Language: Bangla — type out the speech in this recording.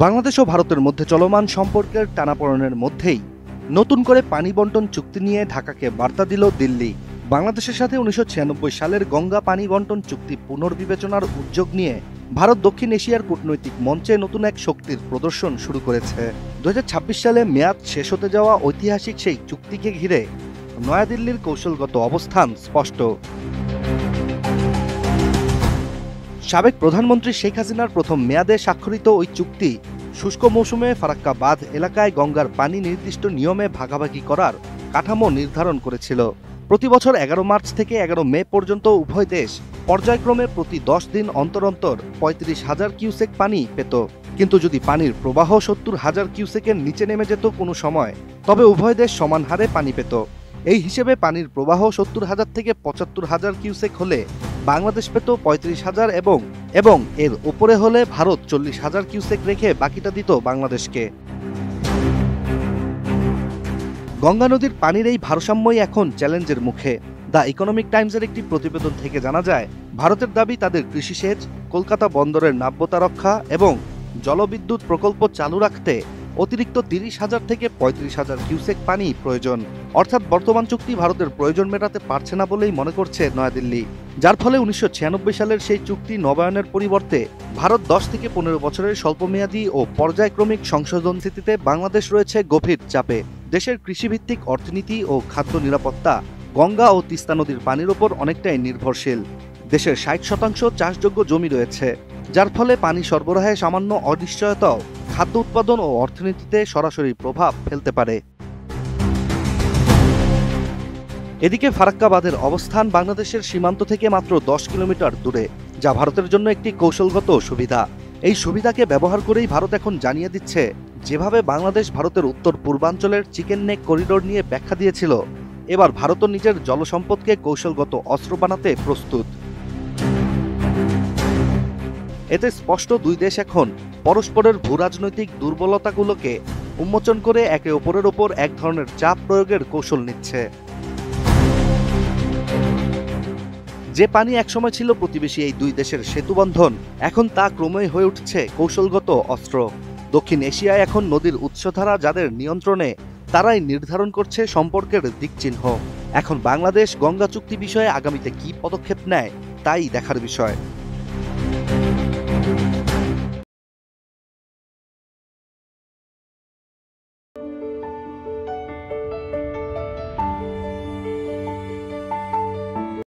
বাংলাদেশ ও ভারতের মধ্যে চলমান সম্পর্কের টানাপোড়েনের মধ্যেই নতুন করে পানি বণ্টন চুক্তি নিয়ে ঢাকাকে বার্তা দিল দিল্লি। বাংলাদেশের সাথে ১৯৯৬ সালের গঙ্গা পানি বণ্টন চুক্তি পুনর্বিবেচনার উদ্যোগ নিয়ে ভারত দক্ষিণ এশিয়ার কূটনৈতিক মঞ্চে নতুন এক শক্তির প্রদর্শন শুরু করেছে। ২০২৬ সালে মেয়াদ শেষ হতে যাওয়া ঐতিহাসিক সেই চুক্তিকে ঘিরে নয়াদিল্লির কৌশলগত অবস্থান স্পষ্ট। সাবেক প্রধানমন্ত্রী শেখ হাসিনার প্রথম মেয়াদে স্বাক্ষরিত ওই চুক্তি শুষ্ক মৌসুমে ফারাক্কা বাঁধ এলাকায় গঙ্গার পানি নির্দিষ্ট নিয়মে ভাগাভাগি করার কাঠামো নির্ধারণ করেছিল। প্রতি বছর ১১ মার্চ থেকে ১১ মে পর্যন্ত উভয় দেশ পর্যায়ক্রমে প্রতি ১০ দিন অন্তর অন্তর ৩৫,০০০ কিউসেক পানি পেত। কিন্তু যদি পানির প্রবাহ ৭০,০০০ কিউসেকের নিচে নেমে যেত কোনো সময়, তবে উভয় দেশ সমান হারে পানি পেত। এই হিসেবে পানির প্রবাহ ৭০,০০০ থেকে ৭৫,০০০ কিউসেক হলে বাংলাদেশ পেত ৩৫,০০০ এবং এর উপরে হলে ভারত ৪০,০০০ কিউসেক রেখে বাকিটা দিত বাংলাদেশকে। গঙ্গা নদীর পানির এই ভারসাম্যই এখন চ্যালেঞ্জের মুখে। দ্য ইকোনমিক টাইমসের একটি প্রতিবেদন থেকে জানা যায়, ভারতের দাবি তাদের কৃষি সেচ, কলকাতা বন্দরের নাব্যতা রক্ষা এবং জলবিদ্যুৎ প্রকল্প চালু রাখতে অতিরিক্ত ৩০,০০০ থেকে ৩৫,০০০ কিউসেক পানি প্রয়োজন। অর্থাৎ বর্তমান চুক্তি ভারতের প্রয়োজন মেটাতে পারছে না বলেই মনে করছে নয়াদিল্লি। যার ফলে ১৯৯৬ সালের সেই চুক্তি নবায়নের পরিবর্তে ভারত ১০ থেকে ১৫ বছরের স্বল্পমেয়াদী ও পর্যায়ক্রমিক সংশোধন নীতিতে বাংলাদেশ রয়েছে গভীর চাপে। দেশের কৃষিভিত্তিক অর্থনীতি ও খাদ্য নিরাপত্তা গঙ্গা ও তিস্তা নদীর পানির ওপর অনেকটাই নির্ভরশীল। দেশের ৬০% চাষযোগ্য জমি রয়েছে, যার ফলে পানি সরবরাহে সামান্য অনিশ্চয়তাও খাদ্য উৎপাদন ও অর্থনীতিতে সরাসরি প্রভাব ফেলতে পারে। এদিকে ফারাক্কা বাঁধের অবস্থান বাংলাদেশের সীমান্ত থেকে মাত্র ১০ কিলোমিটার দূরে, যা ভারতের জন্য একটি কৌশলগত সুবিধা। এই সুবিধাকে ব্যবহার করেই ভারত এখন জানিয়ে দিচ্ছে, যেভাবে বাংলাদেশ ভারতের উত্তর পূর্বাঞ্চলের চিকেন নেক করিডোর নিয়ে ব্যাখ্যা দিয়েছিল, এবার ভারতও নিজের জলসম্পদকে কৌশলগত অস্ত্র বানাতে প্রস্তুত। এতে স্পষ্ট দুই দেশ এখন পরস্পরের ভূরাজনৈতিক দুর্বলতাগুলোকে উন্মোচন করে একে অপরের ওপর এক ধরনের চাপ প্রয়োগের কৌশল নিচ্ছে। যে পানি একসময় ছিল প্রতিবেশী এই দুই দেশের সেতুবন্ধন, এখন তা ক্রমেই হয়ে উঠছে কৌশলগত অস্ত্র। দক্ষিণ এশিয়ায় এখন নদীর উৎসধারা যাদের নিয়ন্ত্রণে, তারাই নির্ধারণ করছে সম্পর্কের দিকচিহ্ন। এখন বাংলাদেশ গঙ্গা চুক্তি বিষয়ে আগামীতে কী পদক্ষেপ নেয়, তাই দেখার বিষয়।